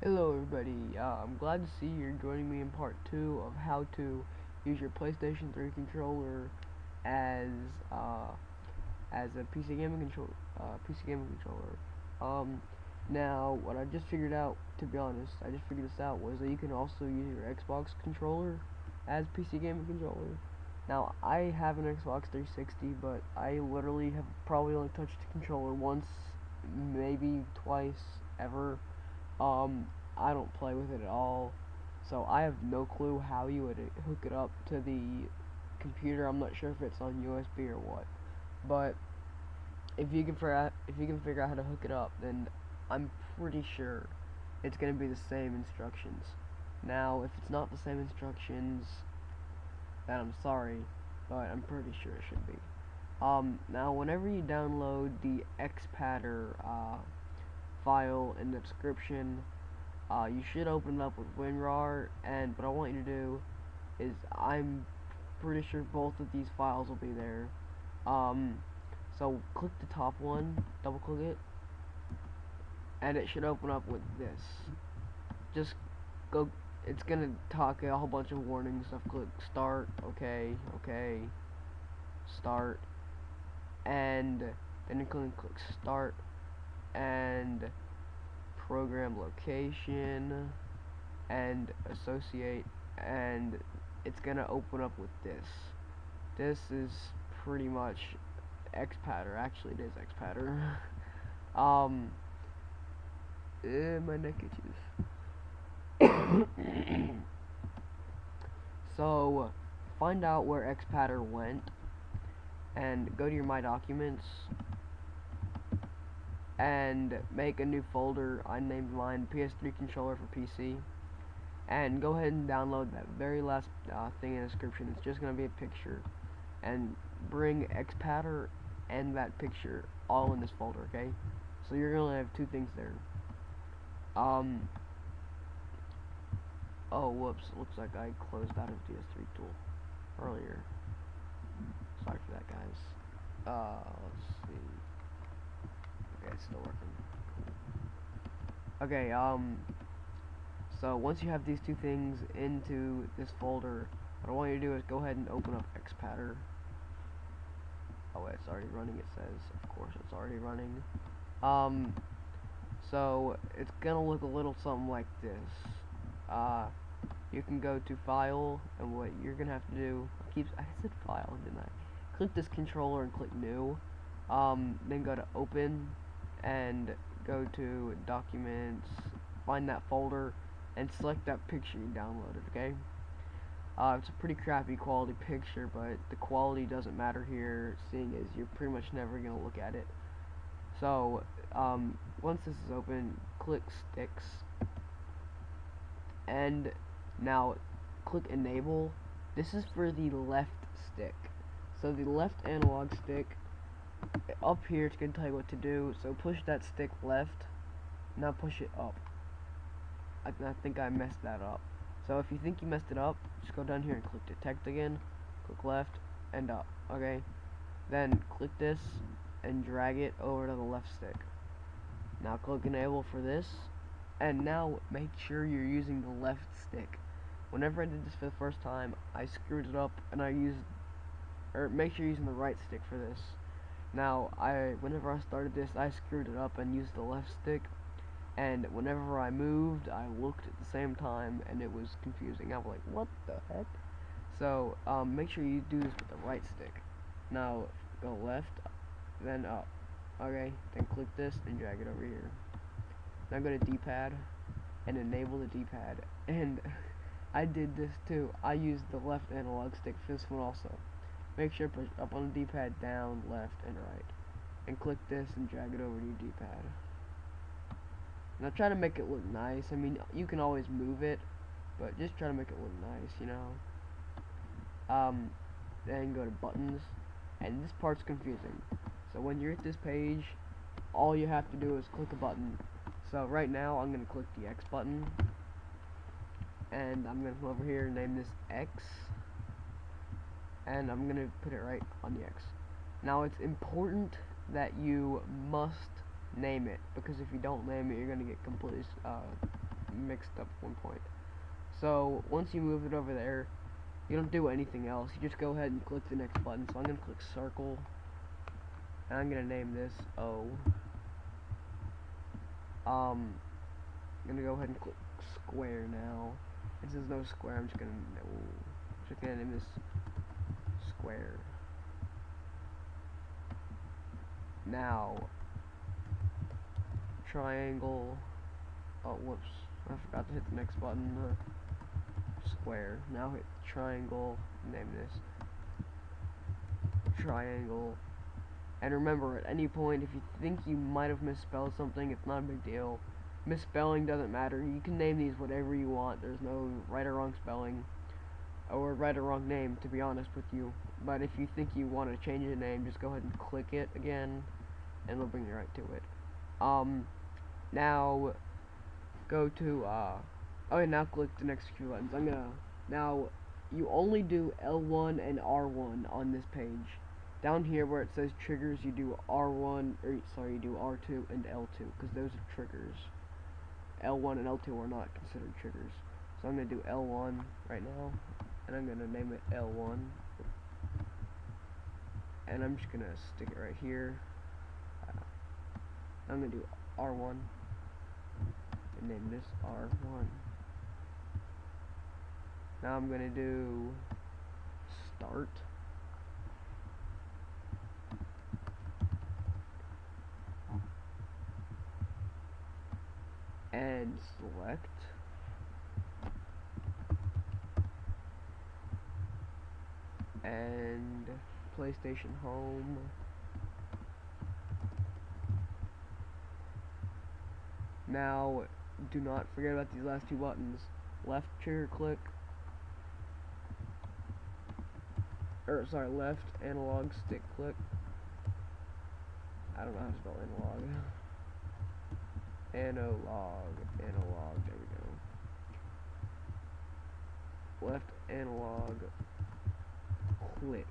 Hello everybody, I'm glad to see you're joining me in part 2 of how to use your PlayStation 3 controller as uh, as a PC gaming controller. Um, Now what I just figured out, to be honest, I just figured this out was that you can also use your Xbox controller as PC gaming controller. Now I have an Xbox 360, but I literally have probably only touched the controller once, maybe twice ever. um, I don't play with it at all, so I have no clue how you would hook it up to the computer. I'm not sure if it's on USB or what, but if you can figure out how to hook it up, then I'm pretty sure it's gonna be the same instructions. Now, if it's not the same instructions, then I'm sorry, but I'm pretty sure it should be. Now whenever you download the XPatter file in the description, you should open it up with WinRAR, and what I want you to do is, I'm pretty sure both of these files will be there. Um, so click the top one, double click it, and it should open up with this. Just go, it's gonna talk a whole bunch of warning stuff. Click start, okay, start, and then you click start, and program location, and associate, and it's gonna open up with this. This is pretty much XPatter. Actually, it is XPatter. um, my neck itches. So, find out where XPatter went, and go to your My Documents, and make a new folder. I named mine PS3 controller for PC. And go ahead and download that very last thing in the description. It's just going to be a picture, and bring XPatter and that picture all in this folder, okay? So you're going to have two things there. Oh, whoops, looks like I closed out of DS3 tool earlier. Sorry for that, guys. Let's see. Okay, it's still working. Okay, so once you have these two things into this folder, what I want you to do is go ahead and open up XPatter. Oh wait, it's already running, it says. Of course it's already running. So it's gonna look a little something like this. You can go to File, and what you're gonna have to do, I said File, didn't I? Click this controller and click New. Then go to Open, and go to Documents, find that folder, and select that picture you downloaded, okay? It's a pretty crappy quality picture, but the quality doesn't matter here, seeing as you're pretty much never going to look at it. So, once this is open, click Sticks, and now click Enable. This is for the left stick. So the left analog stick, up here it's going to tell you what to do, so push that stick left, now push it up. I think I messed that up. So if you think you messed it up, just go down here and click Detect again, click left and up, okay? Then click this and drag it over to the left stick. Now click Enable for this, and now make sure you're using the left stick. Whenever I did this for the first time, I screwed it up, and make sure you're using the right stick for this. Now, whenever I started this, I screwed it up and used the left stick, and whenever I moved, I looked at the same time, and it was confusing. I was like, what the heck? So, make sure you do this with the right stick. Now, go left, then up. Okay, then click this and drag it over here. Now go to D-pad, and enable the D-pad. And I did this too. I used the left analog stick for this one also. Make sure to push up on the D-pad, down, left, and right. And click this and drag it over to your D-pad. Now try to make it look nice. I mean, you can always move it, but just try to make it look nice, you know. Then go to buttons, and this part's confusing. So when you're at this page, all you have to do is click a button. So right now, I'm going to click the X button, and I'm going to come over here and name this X, and I'm going to put it right on the X. Now it's important that you must name it, because if you don't name it, you're going to get completely mixed up at one point. So once you move it over there, you don't do anything else. You just go ahead and click the next button. So I'm gonna click circle, and I'm gonna name this O. I'm gonna go ahead and click square now. Since there's no square, I'm just gonna name this square. Now, triangle. Oh, whoops! I forgot to hit the next button. Square. Now hit triangle. Name this triangle. And remember, at any point, if you think you might have misspelled something, it's not a big deal. Misspelling doesn't matter. You can name these whatever you want. There's no right or wrong spelling, or right or wrong name, to be honest with you. But if you think you want to change the name, just go ahead and click it again, and it'll bring you right to it. Now, go to, now click the next few buttons. Now, you only do L1 and R1 on this page. Down here where it says triggers, you do R1, you do R2 and L2, because those are triggers. L1 and L2 are not considered triggers. So I'm going to do L1 right now, and I'm going to name it L1. And I'm just going to stick it right here. I'm going to do R1, and name this R1. Now I'm going to do start. And select. And PlayStation Home. Now, do not forget about these last two buttons. Left trigger click. Left analog stick click. I don't know how to spell analog. Analog, there we go. Left analog click.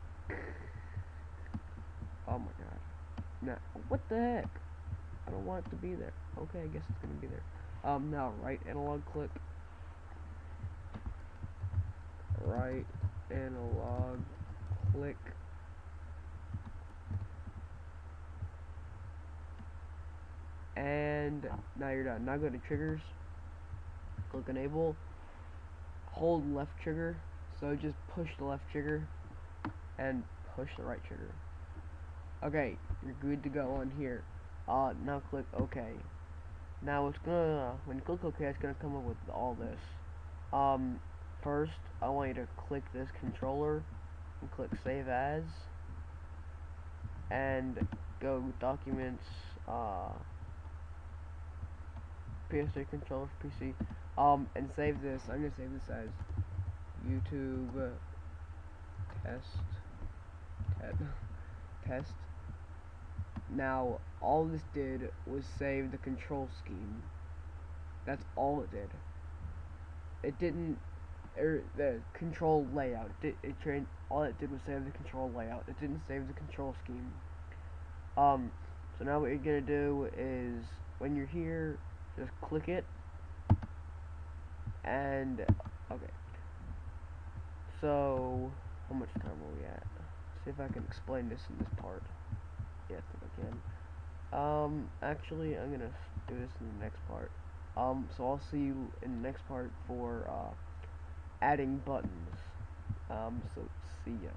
Oh my god. Now, what the heck? I don't want it to be there. Okay, I guess it's gonna be there. Now right analog click. Right analog click. And now you're done. Now go to triggers. Click enable. Hold left trigger. So just push the left trigger and push the right trigger. Okay, you're good to go on here. Now click OK. Now when you click OK, it's gonna come up with all this. First, I want you to click this controller and click Save As, and go Documents, PS3 controller for PC, and save this. I'm gonna save this as YouTube test. Now, all this did was save the control scheme. That's all it did. It didn't, the control layout. All it did was save the control layout. It didn't save the control scheme. So now what you're gonna do is, when you're here, just click it, and, okay. So, how much time are we at? See if I can explain this in this part. Yeah, I think I can. Actually, I'm gonna do this in the next part. So I'll see you in the next part for, adding buttons. So, see ya.